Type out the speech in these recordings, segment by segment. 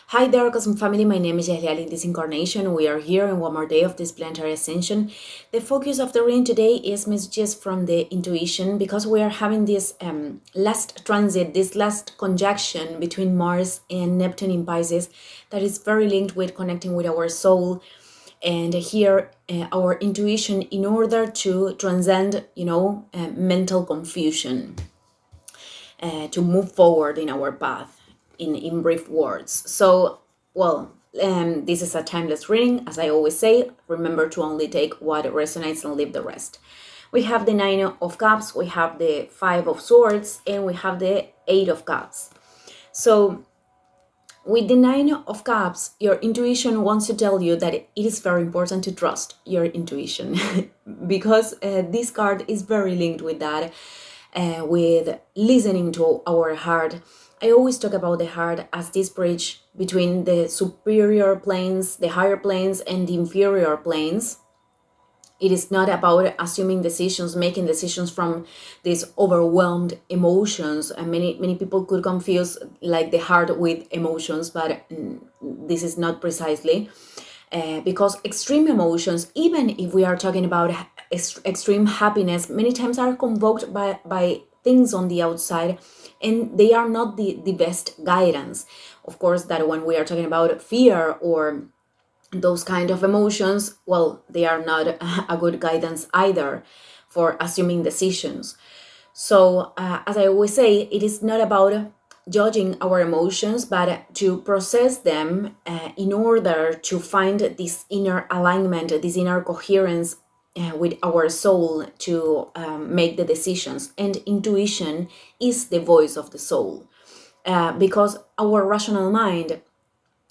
Hi there, Cosmo family. My name is Yahlial. In this incarnation, we are here in one more day of this planetary ascension. The focus of the reading today is messages from the intuition because we are having this last transit, this last conjunction between Mars and Neptune in Pisces that is very linked with connecting with our soul and here our intuition in order to transcend, mental confusion, to move forward in our path in brief words. So, this is a timeless reading. As I always say, remember to only take what resonates and leave the rest. We have the Nine of Cups, we have the Five of Swords, and we have the Eight of Cups. So, with the Nine of Cups, your intuition wants to tell you that it is very important to trust your intuition because this card is very linked with that, with listening to our heart. I always talk about the heart as this bridge between the superior planes, the higher planes, and the inferior planes. It is not about assuming decisions, making decisions from these overwhelmed emotions. And many people could confuse like the heart with emotions, but this is not precisely. Because extreme emotions, even if we are talking about extreme happiness, many times are convoked by things on the outside, and they are not the best guidance. Of course, that when we are talking about fear or those kind of emotions, well, they are not a good guidance either for assuming decisions. So, as I always say, it is not about judging our emotions, but to process them in order to find this inner alignment, this inner coherence with our soul to make the decisions. And intuition is the voice of the soul, because our rational mind,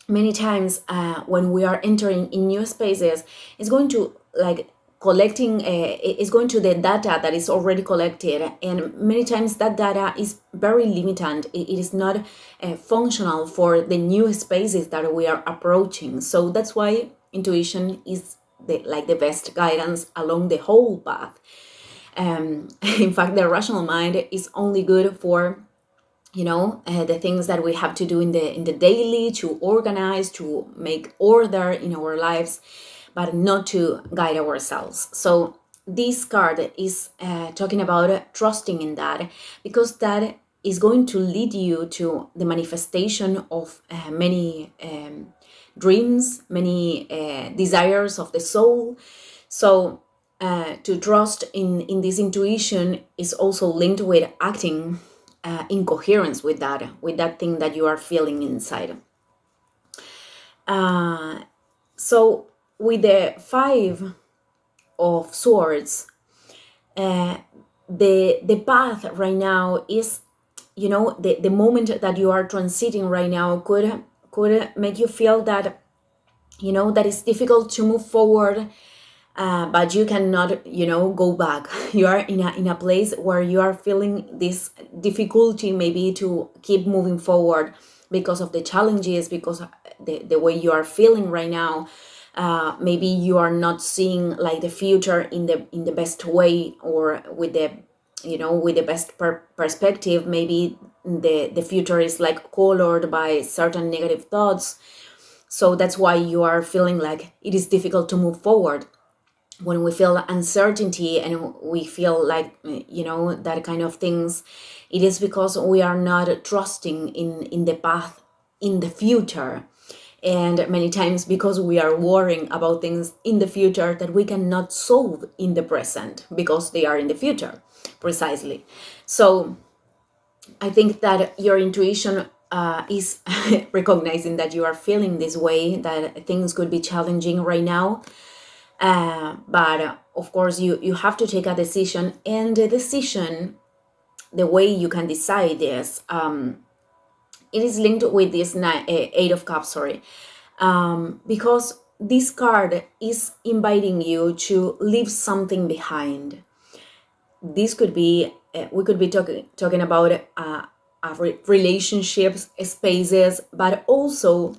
many times when we are entering in new spaces, is going to like collecting is going to the data that is already collected, and many times that data is very limited. It is not functional for the new spaces that we are approaching. So that's why intuition is the best guidance along the whole path. In fact, the rational mind is only good for the things that we have to do in the daily, to organize, to make order in our lives, but not to guide ourselves. So this card is talking about trusting in that, because that is going to lead you to the manifestation of many dreams, many desires of the soul. So to trust in this intuition is also linked with acting in coherence with that thing that you are feeling inside. So with the Five of Swords, the path right now is, the moment that you are transiting right now could make you feel that, that it's difficult to move forward, but you cannot, go back. You are in a place where you are feeling this difficulty maybe to keep moving forward because of the challenges, because the way you are feeling right now. Maybe you are not seeing like the future in the best way, or with the with the best perspective. Maybe the future is like colored by certain negative thoughts. So that's why you are feeling like it is difficult to move forward. When we feel uncertainty and we feel like, that kind of things, it is because we are not trusting in the path in the future, and many times because we are worrying about things in the future that we cannot solve in the present because they are in the future precisely. So I think that your intuition is recognizing that you are feeling this way, that things could be challenging right now. But of course, you have to take a decision, and the decision, the way you can decide this, it is linked with this Eight of Cups, sorry, because this card is inviting you to leave something behind. This could be, we could be talking about relationships, spaces, but also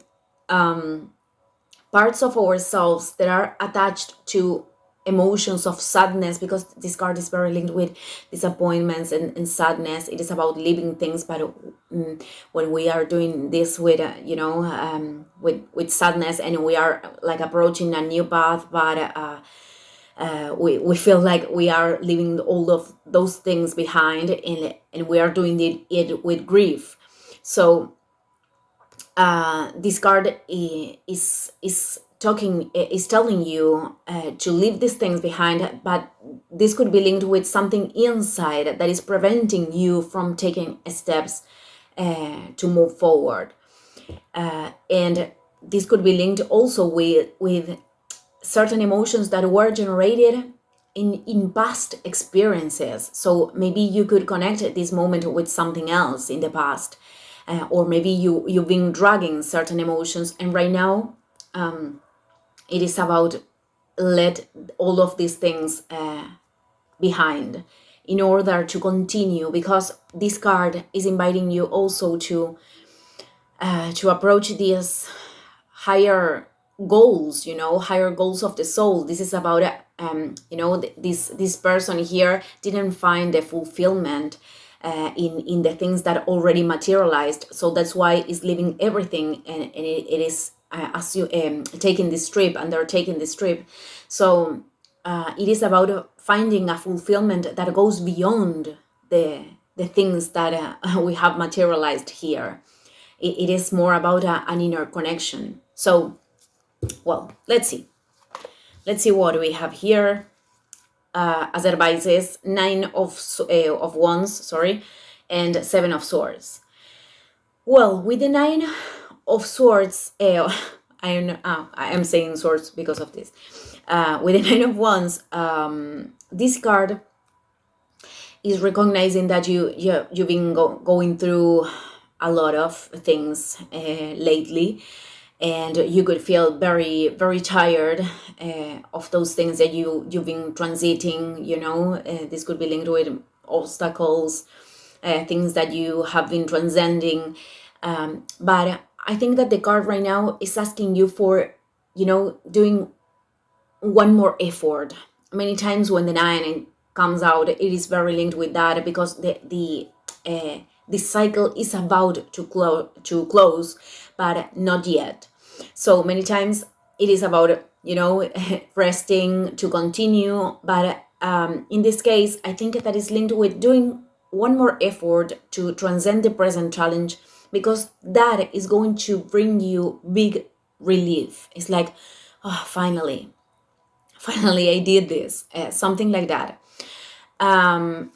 parts of ourselves that are attached to emotions of sadness, because this card is very linked with disappointments and sadness. It is about leaving things, but when we are doing this with with sadness, and we are like approaching a new path, but we feel like we are leaving all of those things behind, and we are doing it with grief. So this card is telling you to leave these things behind, but this could be linked with something inside that is preventing you from taking steps to move forward. And this could be linked also with certain emotions that were generated in past experiences. So maybe you could connect this moment with something else in the past, or maybe you've been dragging certain emotions, and right now it is about let all of these things behind in order to continue, because this card is inviting you also to approach these higher goals, higher goals of the soul. This is about this person here didn't find the fulfillment in the things that already materialized, so that's why it's leaving everything, and it is taking this trip, and they're taking this trip. So it is about finding a fulfillment that goes beyond the things that we have materialized here. It is more about an inner connection. So, well, let's see what we have here. As advices, 9 of wands, sorry, and 7 of swords. Well, with the 9 of swords, I am saying swords because of this. With the 9 of wands, this card is recognizing that you've been going through a lot of things lately, and you could feel very, very tired of those things that you've been transiting. This could be linked with obstacles, things that you have been transcending. But I think that the card right now is asking you for, doing one more effort. Many times when the 9 comes out, it is very linked with that, because the cycle is about to close, but not yet. So many times it is about resting to continue, but in this case, I think that is linked with doing one more effort to transcend the present challenge, because that is going to bring you big relief. It's like, oh, finally I did this, something like that. And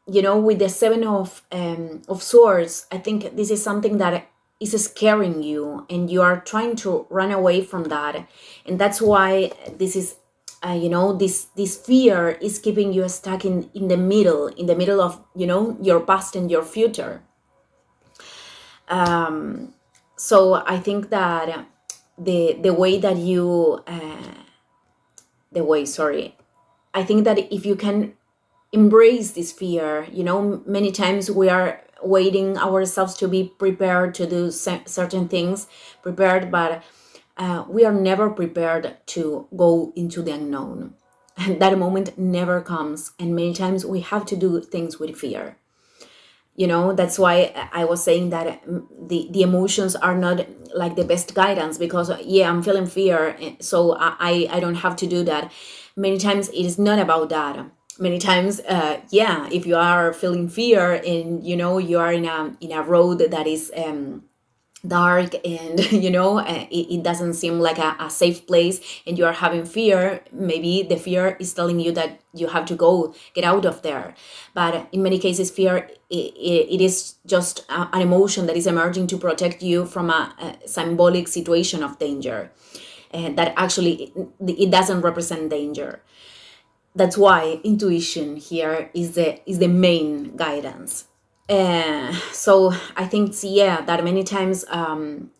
with the 7 of swords, I think this is something that is scaring you, and you are trying to run away from that, and that's why this is this fear is keeping you stuck in the middle of your past and your future. So I think that the way that you I think that if you can embrace this fear, many times we are waiting ourselves to be prepared to do certain things, but we are never prepared to go into the unknown. And that moment never comes, and many times we have to do things with fear. That's why I was saying that the emotions are not like the best guidance, because I'm feeling fear, so I don't have to do that. Many times it is not about that. Many times if you are feeling fear, and you are in a road that is dark, and it doesn't seem like a safe place, and you are having fear, maybe the fear is telling you that you have to get out of there. But in many cases, fear it is just an emotion that is emerging to protect you from a symbolic situation of danger, and that actually it doesn't represent danger. That's why intuition here is the main guidance. So I think that many times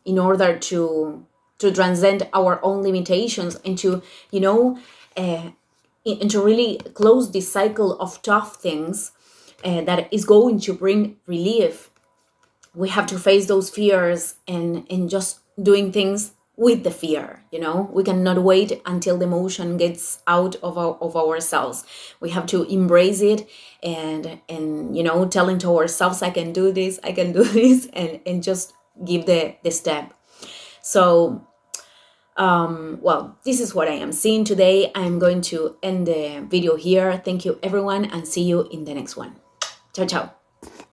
in order to transcend our own limitations, and to and to really close this cycle of tough things that is going to bring relief, we have to face those fears and just doing things with the fear. We cannot wait until the emotion gets out of ourselves. We have to embrace it, and telling to ourselves, I can do this, I can do this, and just give the step. So well, this is what I am seeing today. I'm going to end the video here. Thank you everyone, and see you in the next one. Ciao, ciao.